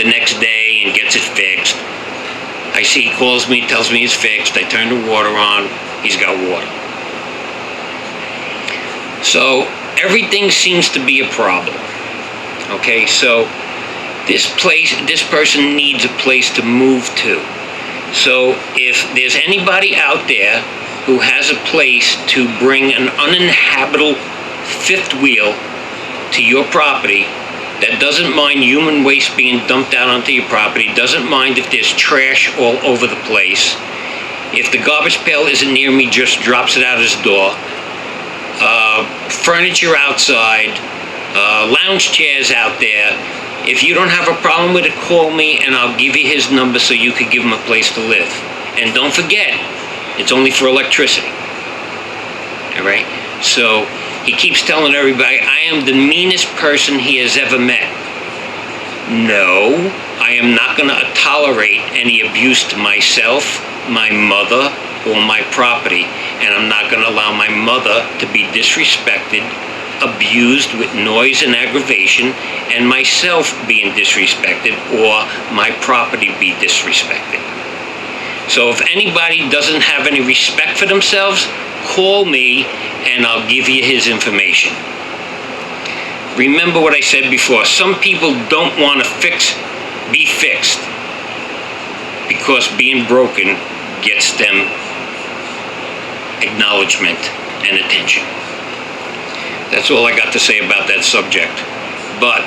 the next day and gets it fixed. I see he calls me, tells me it's fixed. I turn the water on. He's got water. So everything seems to be a problem. Okay, so this person needs a place to move to. So if there's anybody out there who has a place to bring an uninhabitable fifth wheel to your property, that doesn't mind human waste being dumped out onto your property, doesn't mind if there's trash all over the place, if the garbage pail isn't near me, just drops it out his door, furniture outside, lounge chairs out there, if you don't have a problem with it, call me and I'll give you his number so you could give him a place to live. And don't forget, it's only for electricity. All right? So he keeps telling everybody, I am the meanest person he has ever met. No, I am not going to tolerate any abuse to myself, my mother, or my property. And I'm not going to allow my mother to be disrespected, abused with noise and aggravation, and myself being disrespected or my property be disrespected. So if anybody doesn't have any respect for themselves, call me and I'll give you his information. Remember what I said before, some people don't want to be fixed because being broken gets them acknowledgement and attention. That's all I got to say about that subject. But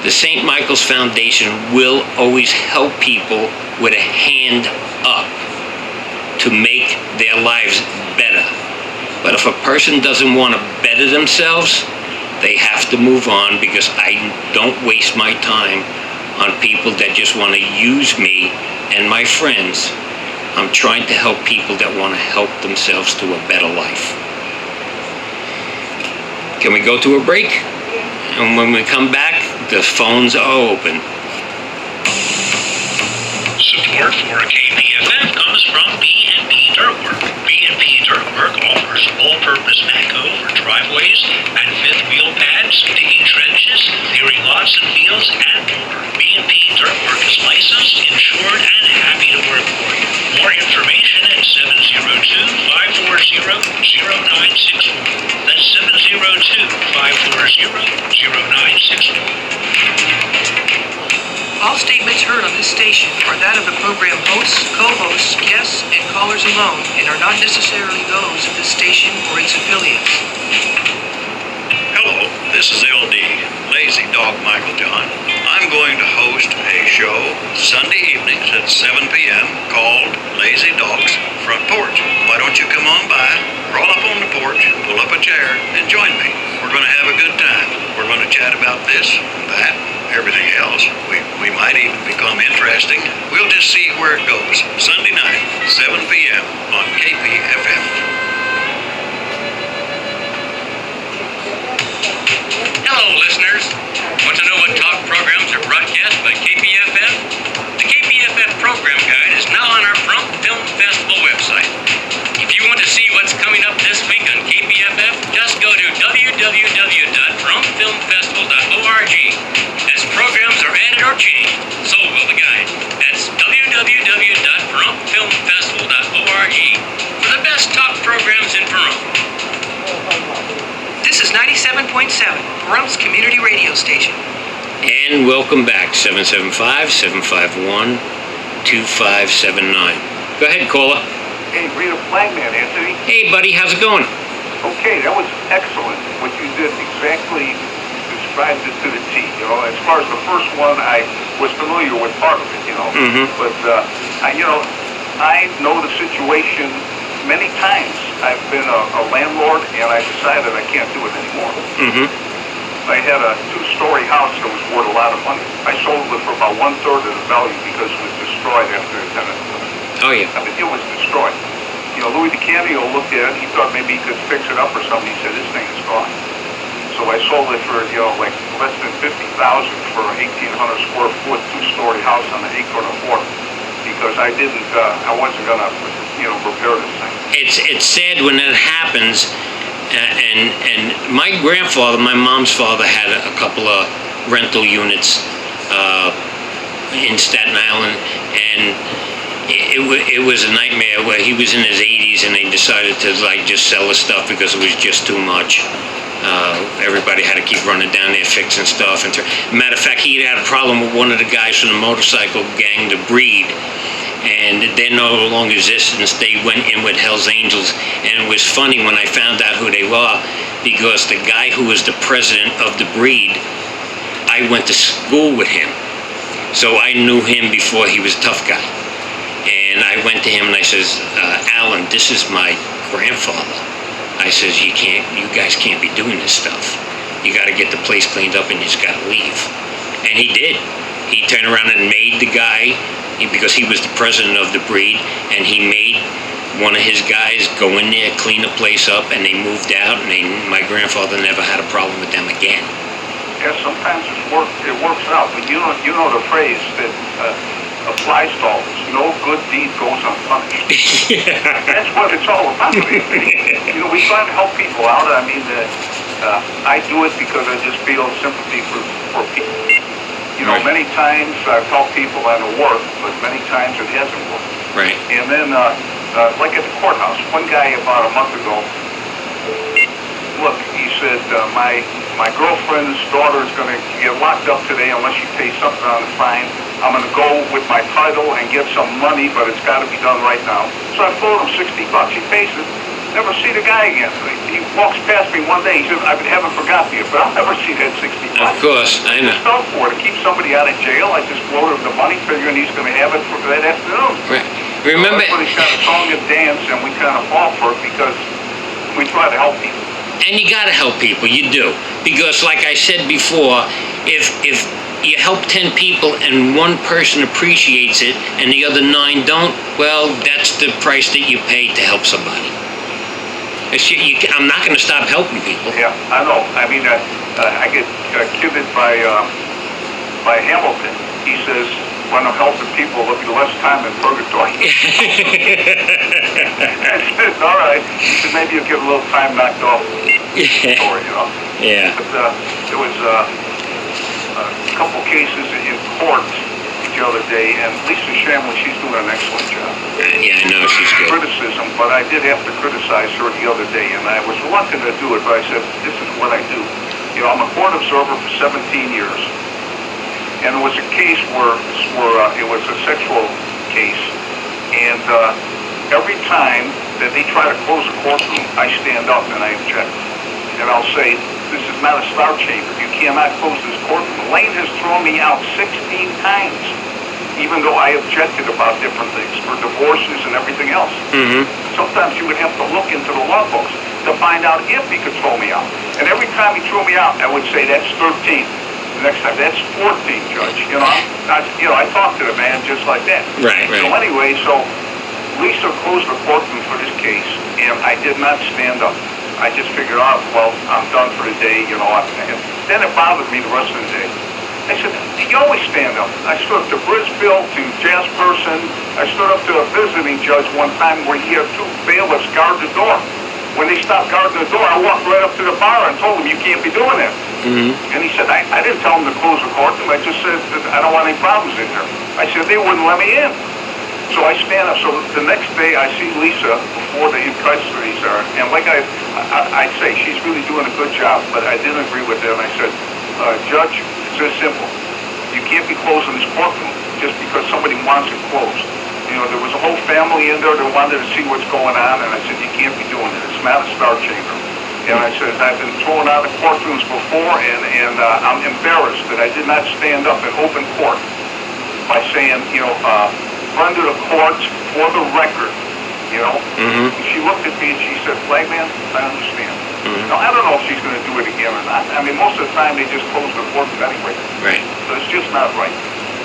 the St. Michael's Foundation will always help people with a hand up to make their lives better. But if a person doesn't want to better themselves, they have to move on, because I don't waste my time on people that just want to use me and my friends. I'm trying to help people that want to help themselves to a better life. Can we go to a break? And when we come back, the phones are open. Support for KPFF comes from B&P Dirtwork. B&P Dirtwork offers all-purpose backhoe for driveways and fifth wheel pads, digging trenches, clearing lots and fields, and more. B&P Dirtwork is licensed, insured, and happy to work for you. More information at 702-540-0964. That's 702-540-0964. All statements heard on this station are that of the program hosts, co-hosts, guests, and callers alone, and are not necessarily those of this station or its affiliates. Hello, this is LD, Lazy Dog Michael John. I'm going to host a show Sunday evenings at 7 p.m. called Lazy Dog's Front Porch. Why don't you come on by, roll up on the porch, pull up a chair, and join me. We're going to have a good time. We're going to chat about this, that, everything else. We might even become interesting. We'll just see where it goes. Sunday night, 7 p.m. on KPFF. Hello, listeners. Want to know what talk programs are broadcast by KPFF? The KPFF program guide is now on our Frump Film Festival website. If you want to see what's coming up this week on KPFF, just go to www.frumpfilmfestival.org. As programs are added or changed, so will the guide. That's www.frumpfilmfestival.org for the best talk programs in Pahrump. This is 97.7, Pahrum's community radio station. And welcome back, 775-751-2579. Go ahead, caller. Hey, Rita Flagman, Anthony. Hey, buddy, how's it going? Okay, that was excellent. What you did exactly described it to the T. You know, as far as the first one, I was familiar with part of it, you know. Mm-hmm. But, I know the situation many times. I've been a landlord, and I decided I can't do it anymore. Mm-hmm. I had a two-story house that was worth a lot of money. I sold it for about one-third of the value because it was destroyed after the tenant left. Oh, yeah. I mean, it was destroyed. You know, Louis DeCandio looked at it. He thought maybe he could fix it up or something. He said, this thing is gone. So I sold it for, like less than $50,000 for an 1,800 square foot, two-story house on an acre and a quarter. Because I wasn't going to, repair this thing. It's sad when that happens. And my grandfather, my mom's father, had a couple of rental units in Staten Island, and it was a nightmare. Where he was in his 80s, and they decided to like just sell his stuff because it was just too much. Everybody had to keep running down there fixing stuff. And matter of fact, he had a problem with one of the guys from the motorcycle gang, the Breed, and they're no longer existence. They went in with Hell's Angels, and it was funny when I found out who they were, because the guy who was the president of the Breed, I went to school with him, so I knew him before he was a tough guy. And I went to him and I says, Alan, this is my grandfather. I says, you guys can't be doing this stuff. You got to get the place cleaned up and you just got to leave. And he did. He turned around and made the guy, because he was the president of the Breed, and he made one of his guys go in there, clean the place up, and they moved out, and my grandfather never had a problem with them again. Yeah, sometimes it works out, but you know the phrase that applies to all this. No good deed goes unpunished. Yeah. That's what it's all about. You know, we try to help people out. I mean, I do it because I just feel sympathy for people. You know, Right. many times I've helped people out of work, but many times it hasn't worked. Right. And then, like at the courthouse, one guy about a month ago, look, he said, my girlfriend's daughter is going to get locked up today unless she pays something on the fine. I'm going to go with my title and get some money, but it's got to be done right now. So I float him $60. He pays it. Never see the guy again. He walks past me one day. He said, I haven't forgotten you, but I'll never see that $60. Of course, I know. Just fell for it. To keep somebody out of jail, I just floated him the money, figuring he's going to have it for that afternoon. Right. Remember, So everybody's got a song and dance, and we kind of fall for it because we try to help people. and you got to help people. You do, because like I said before, if you help 10 people and one person appreciates it and the other 9 don't, well, that's the price that you pay to help somebody. I'm not going to stop helping people. Yeah, I know. I mean, I get kidded by Hamilton. He says, when I'm helping people, there'll be less time in purgatory. I said, all right. He said, maybe you'll get a little time knocked off. Yeah. Or, you know. Yeah. But there was a couple cases in court the other day, and Lisa Shamley, she's doing an excellent job. Yeah, I know, she's good. Criticism, but I did have to criticize her the other day, and I was reluctant to do it, but I said, this is what I do. You know, I'm a court observer for 17 years, and it was a case where it was a sexual case, and every time that they try to close a courtroom, I stand up and I object. And I'll say, this is not a star chamber. You cannot close this courtroom. Elaine has thrown me out 16 times, even though I objected about different things, for divorces and everything else. Mm-hmm. Sometimes you would have to look into the law books to find out if he could throw me out. And every time he threw me out, I would say, that's 13. The next time, that's 14, Judge. You know, I talked to the man just like that. Right, So right. anyway, so Lisa closed the courtroom for this case, and I did not stand up. I just figured out, well, I'm done for the day, you know. And then it bothered me the rest of the day. I said, you always stand up. I stood up to Brisbane, to Jasperson. I stood up to a visiting judge one time where he had 2 bailiffs guard the door. When they stopped guarding the door, I walked right up to the bar and told them, you can't be doing that. Mm-hmm. And he said, I didn't tell them to close the courtroom. I just said that I don't want any problems in there. I said, they wouldn't let me in. So I stand up. So the next day I see Lisa before the custodies are, and like I say, she's really doing a good job, but I didn't agree with it. And I said, Judge, it's this simple. You can't be closing this courtroom just because somebody wants it closed. You know, there was a whole family in there that wanted to see what's going on, and I said, you can't be doing it. It's not a star chamber. And I said, I've been thrown out of courtrooms before, and I'm embarrassed that I did not stand up in open court by saying, you know, friend of the court, for the record, you know. Mm-hmm. And she looked at me and she said, Flagman, I understand. Mm-hmm. Now, I don't know if she's going to do it again or not. I mean, most of the time they just close the courtroom anyway. Right. So it's just not right.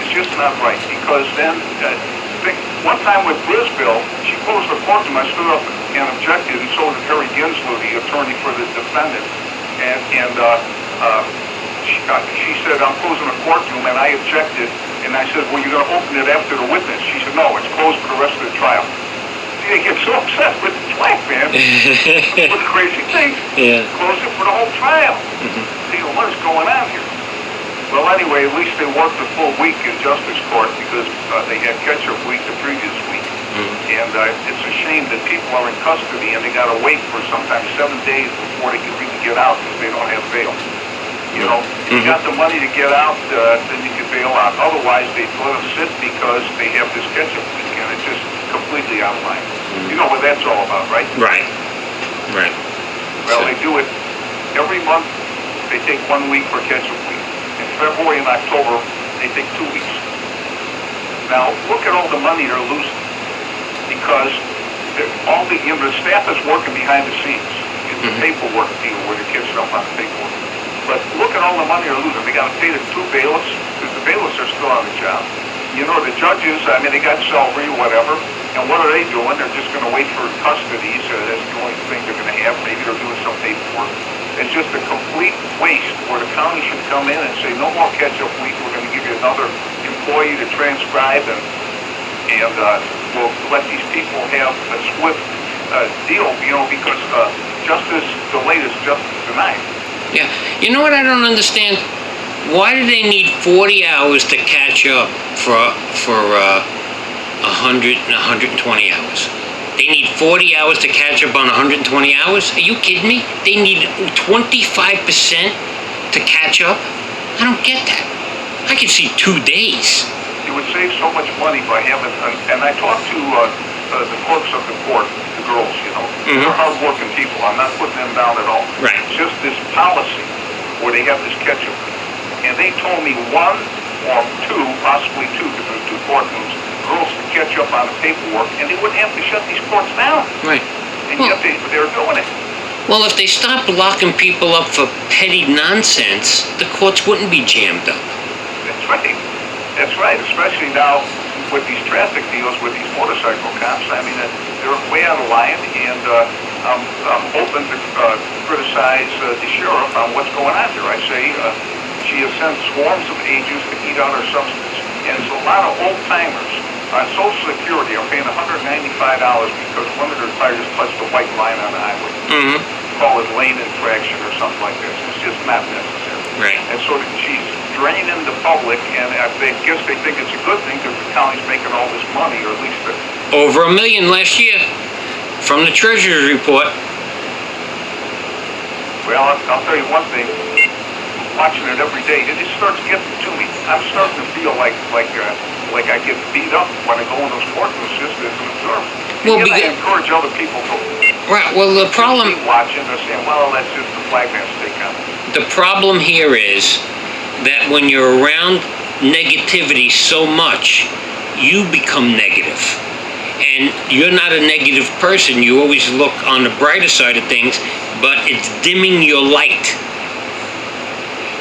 It's just not right, because then, one time with Brisbane, she closed the courtroom. I stood up and objected, and so did Harry Ginslow, the attorney for the defendant. And she said, I'm closing the courtroom, and I objected. And I said, well, you're going to open it after the witness. She said, no, it's closed for the rest of the trial. See, they get so upset with the flag, man. What a crazy thing. Yeah. Close it for the whole trial. Mm-hmm. See, what is going on here? Well, anyway, at least they worked a full week in justice court because they had catch-up week the previous week. And it's a shame that people are in custody and they got to wait for sometimes 7 days before they can even get out because they don't have bail. You know, if you got the money to get out, then you can bail out. Otherwise, they let them sit because they have this catch-up week, and it's just completely out of line. You know what that's all about, right? Right. Right. Well, they do it every month. They take 1 week for catch-up week. In February and October, they take 2 weeks. Now, look at all the money they're losing because all the staff is working behind the scenes. It's a paperwork deal where they're catching up on the paperwork. But look at all the money they're losing. They got to pay the 2 bailiffs because the bailiffs are still on the job. You know, the judges, I mean, they got salary or whatever. And what are they doing? They're just going to wait for custody. So that's the only thing they're going to have. Maybe they're doing some paperwork. It's just a complete waste where the county should come in and say, no more catch-up week. We're going to give you another employee to transcribe and we'll let these people have a swift deal, you know, because justice delayed is justice denied. Yeah. You know what I don't understand? Why do they need 40 hours to catch up for 100 and 120 hours? They need 40 hours to catch up on 120 hours? Are you kidding me? They need 25% to catch up? I don't get that. I could see 2 days. You would save so much money by having, and I talked to the clerks of the court, the girls, you know. They're hardworking people. I'm not putting them down at all. Right. It's just this policy where they have this catch-up. And they told me 1 or 2, possibly 2, because there's 2 courtrooms, girls to catch up on the paperwork, and they wouldn't have to shut these courts down. Right. And yet they're doing it. Well, if they stopped locking people up for petty nonsense, the courts wouldn't be jammed up. That's right. That's right, especially now with these traffic deals with these motorcycle cops. I mean, they're way out of line, and I'm hoping to criticize the sheriff on what's going on there. I say she has sent swarms of agents to eat out her substance, and it's a lot of old-timers on Social Security are paying $195 because one of their tires touched the white line on the highway. Call it lane infraction or something like this. It's just not necessary. Right. And so she's draining the public, and I guess they think it's a good thing because the county's making all this money, or at least Over $1 million last year from the Treasurer's report. well, I'll tell you one thing. Watching it every day, it just starts getting to me. I'm starting to feel like I get beat up when I go in those courtrooms just as an observer. Well, and I encourage other people to right. Well, the problem. keep watching and saying, well, that's just the flagman's take on it. The problem here is that when you're around negativity so much, you become negative. And you're not a negative person. You always look on the brighter side of things, but it's dimming your light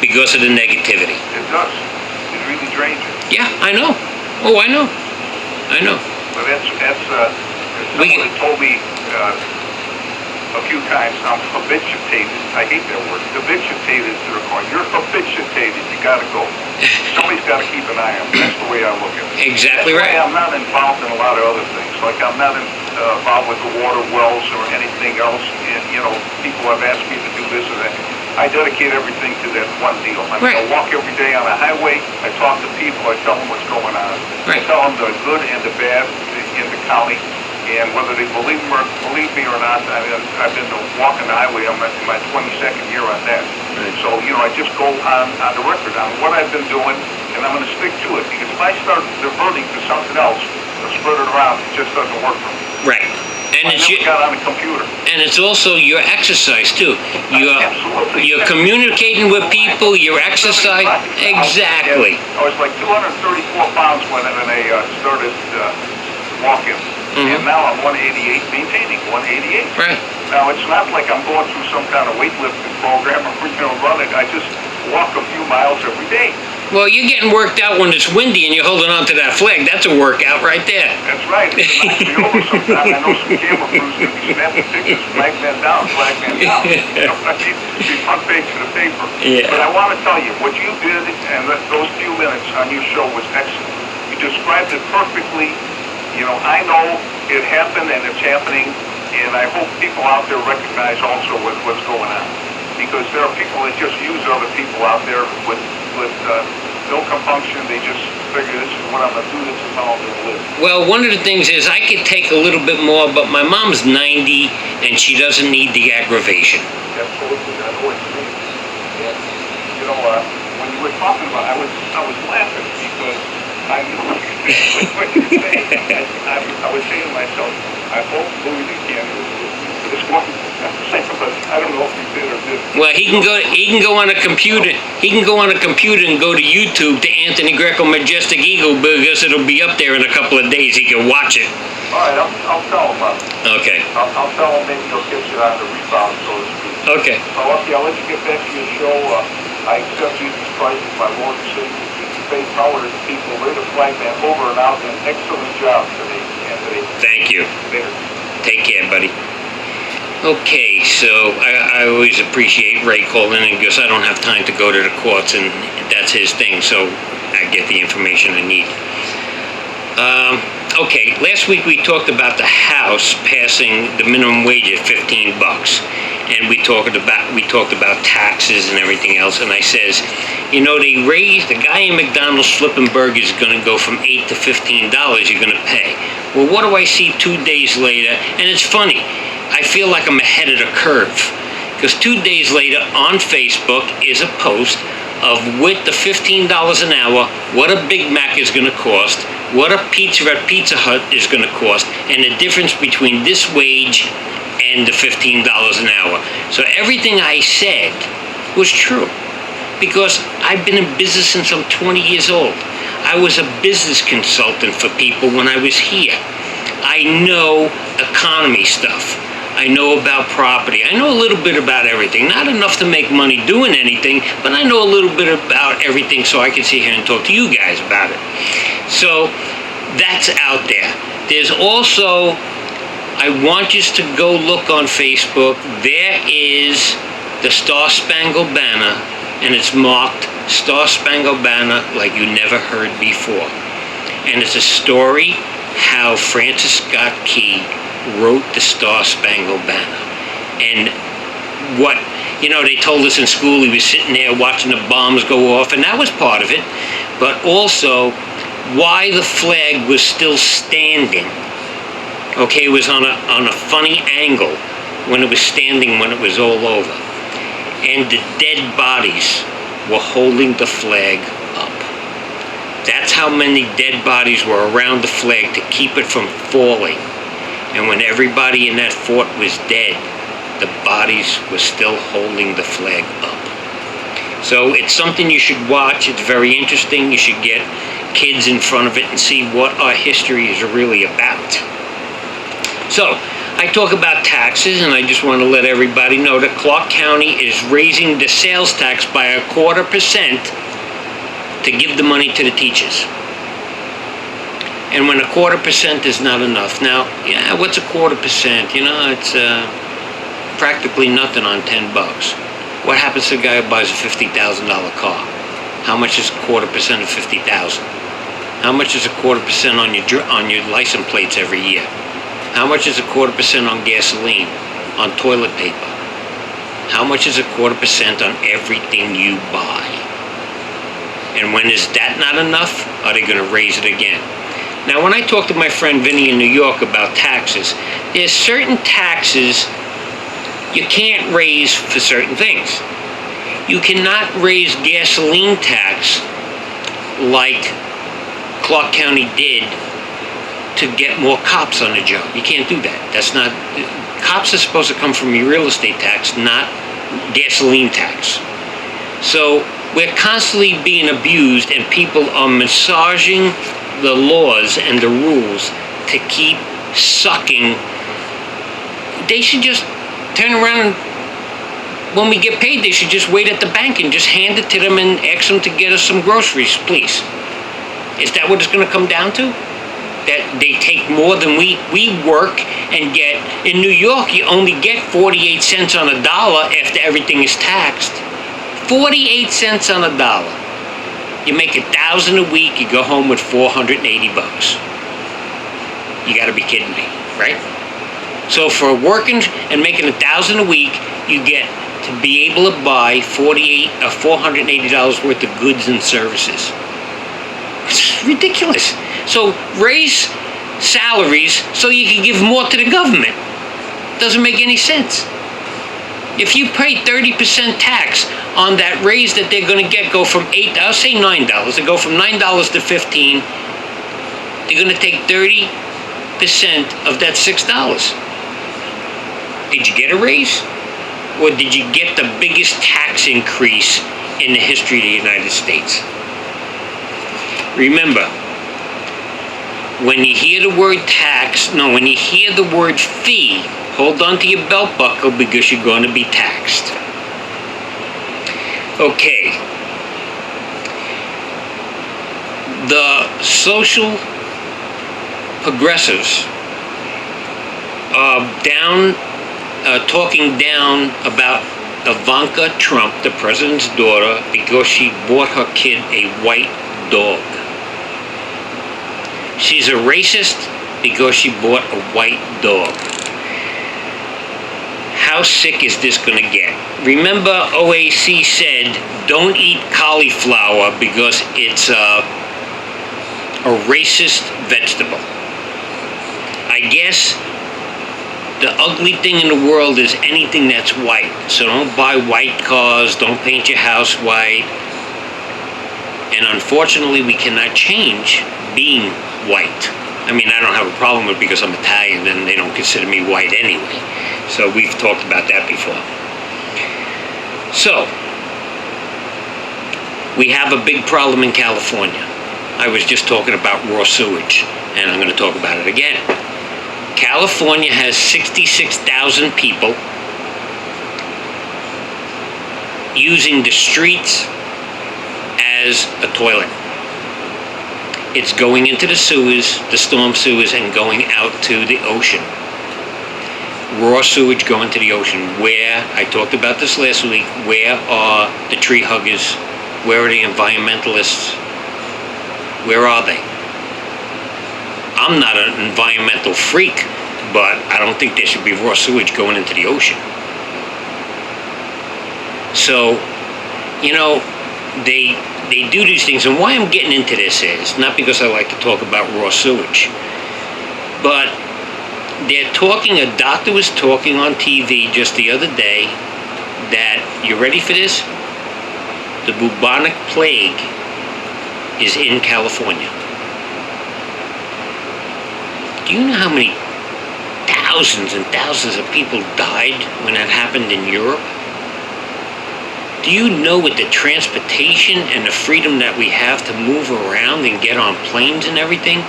because of the negativity. It does. It really drains you. Yeah, I know. Oh, I know. I know. But that's someone that told me a few times, I'm habituated. I hate that word. Habituated to the coin. You're habituated. You got to go. Somebody's got to keep an eye on it. That's the way I look at it. Exactly That's right. why I'm not involved in a lot of other things. Like I'm not involved with the water wells or anything else. And, you know, people have asked me to do this or that. I dedicate everything to that one deal. I mean, I walk every day on a highway. I talk to people. I tell them what's going on. I tell them the good and the bad in the county. And whether they believe me or not, I mean, I've been walking the highway. I'm in my 22nd year on that. So, you know, I just go on the record on what I've been doing, and I'm going to stick to it. Because if I start diverting to something else or spread it around, it just doesn't work for me. Right. And I never got on the computer. And it's also your exercise too. Absolutely. You're communicating with people. You're exercise. Exactly. I was like 234 pounds when I started walking. And now I'm 188, maintaining 188. Right. Now, it's not like I'm going through some kind of weightlifting program or, you know, running. I just walk a few miles every day. Well, you're getting worked out when it's windy and you're holding on to that flag. That's a workout right there. That's right. It knocks me over sometimes. I know some camera crews going to be snapping pictures, flag man down. You know, I mean, the front page of the paper. Yeah. But I want to tell you, what you did and those few minutes on your show was excellent. You described it perfectly. You know, I know it happened and it's happening, and I hope people out there recognize also what's going on. because there are people that just use other people out there with no compunction. They just figure this is what I'm going to do, this is how I'm going to live. Well, one of the things is I could take a little bit more, but my mom's 90 and she doesn't need the aggravation. Absolutely, I know what you mean. And, you know, when you were talking about, I was laughing because I knew what you were saying. I was saying to myself, I hope Louis the Candy is going to say, but I don't know if he did or didn't. Well, he can go on a computer. He can go on a computer and go to YouTube to Anthony Greco Majestic Eagle because it'll be up there in a couple of days. He can watch it. All right, I'll tell him. Okay. I'll tell him maybe he'll get you on the rebound, so to speak. Okay. Okay, I'll let you get back to your show. I accept Jesus Christ as my Lord and Savior. Faith, power to the people. We're the flag man over and out. An excellent job today, Anthony. Thank you. Later. Take care, buddy. Okay, so I always appreciate Ray calling in because I don't have time to go to the courts, and that's his thing, so I get the information I need. Okay, last week we talked about the House passing the minimum wage at $15, and we talked about taxes and everything else. And I says, you know, they raised the guy in McDonald's flipping burgers is going to go from $8 to $15. You're going to pay. Well, what do I see 2 days later? And it's funny. I feel like I'm ahead of the curve because 2 days later on Facebook is a post of with the $15 an hour, what a Big Mac is going to cost, what a pizza at Pizza Hut is going to cost, and the difference between this wage and the $15 an hour. So everything I said was true because I've been in business since I'm 20 years old. I was a business consultant for people when I was here. I know economy stuff. I know about property. I know a little bit about everything. Not enough to make money doing anything, but I know a little bit about everything so I can sit here and talk to you guys about it. So that's out there. There's also, I want you to go look on Facebook. There is the Star Spangled Banner, and it's marked Star Spangled Banner like you never heard before. And it's a story how Francis Scott Key wrote the Star Spangled Banner. And what, you know, they told us in school he was sitting there watching the bombs go off, and that was part of it. But also, why the flag was still standing. Okay, it was on a funny angle when it was standing, when it was all over. And the dead bodies were holding the flag up. That's how many dead bodies were around the flag to keep it from falling. And when everybody in that fort was dead, the bodies were still holding the flag up. So it's something you should watch. It's very interesting. You should get kids in front of it and see what our history is really about. So I talk about taxes, and I just want to let everybody know that Clark County is raising the sales tax by 0.25% to give the money to the teachers. And when 0.25% is not enough. Now, yeah, what's 0.25%? You know, it's practically nothing on $10. What happens to the guy who buys a $50,000 car? How much is 0.25% of $50,000? How much is 0.25% on your license plates every year? How much is 0.25% on gasoline, on toilet paper? How much is 0.25% on everything you buy? And when is that not enough, are they going to raise it again? Now, when I talk to my friend Vinny in New York about taxes, there's certain taxes you can't raise for certain things. You cannot raise gasoline tax like Clark County did to get more cops on the job. You can't do that. That's not, cops are supposed to come from your real estate tax, not gasoline tax. So we're constantly being abused, and people are massaging the laws and the rules to keep sucking. They should just turn around and when we get paid, they should just wait at the bank and just hand it to them and ask them to get us some groceries, please. Is that what it's going to come down to? That they take more than we work and get. In New York, you only get 48 cents on a dollar after everything is taxed. 48 cents on a dollar. You make $1,000 a week, you go home with $480. You gotta be kidding me, right? So for working and making $1,000 a week, you get to be able to buy $480 worth of goods and services. It's ridiculous. So raise salaries so you can give more to the government. Doesn't make any sense. If you pay 30% tax on that raise that they're going to get, go from I'll say $9, they go from $9 to $15, they're going to take 30% of that $6. Did you get a raise? Or did you get the biggest tax increase in the history of the United States? Remember, when you hear the word when you hear the word fee, hold on to your belt buckle because you're going to be taxed. Okay. The social progressives are talking down about Ivanka Trump, the president's daughter, because she bought her kid a white dog. She's a racist because she bought a white dog. How sick is this going to get? Remember, OAC said, don't eat cauliflower because it's a racist vegetable. I guess the ugly thing in the world is anything that's white. So don't buy white cars, don't paint your house white. And unfortunately, we cannot change being white. I mean, I don't have a problem with it because I'm Italian and they don't consider me white anyway. So we've talked about that before. So, we have a big problem in California. I was just talking about raw sewage, and I'm going to talk about it again. California has 66,000 people using the streets as a toilet. It's going into the sewers, the storm sewers, and going out to the ocean. Raw sewage going to the ocean. Where, I talked about this last week, where are the tree huggers? Where are the environmentalists? Where are they? I'm not an environmental freak, but I don't think there should be raw sewage going into the ocean. So, they do these things, and why I'm getting into this is not because I like to talk about raw sewage, but a doctor was talking on TV just the other day that, you ready for this? The bubonic plague is in California. Do you know how many thousands and thousands of people died when that happened in Europe? Do you know, with the transportation and the freedom that we have to move around and get on planes and everything,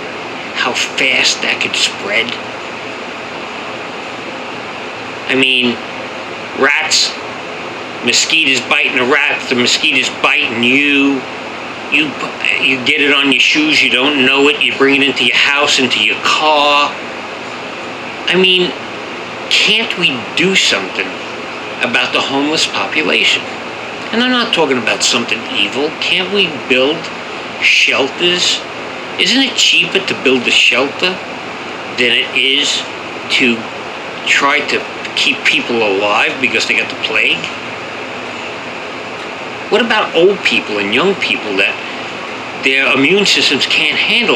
how fast that could spread? I mean, rats, mosquitoes biting a rat, the mosquitoes biting you. You get it on your shoes, you don't know it, you bring it into your house, into your car. I mean, can't we do something about the homeless population? And I'm not talking about something evil. Can't we build shelters? Isn't it cheaper to build a shelter than it is to try to keep people alive because they got the plague? What about old people and young people that their immune systems can't handle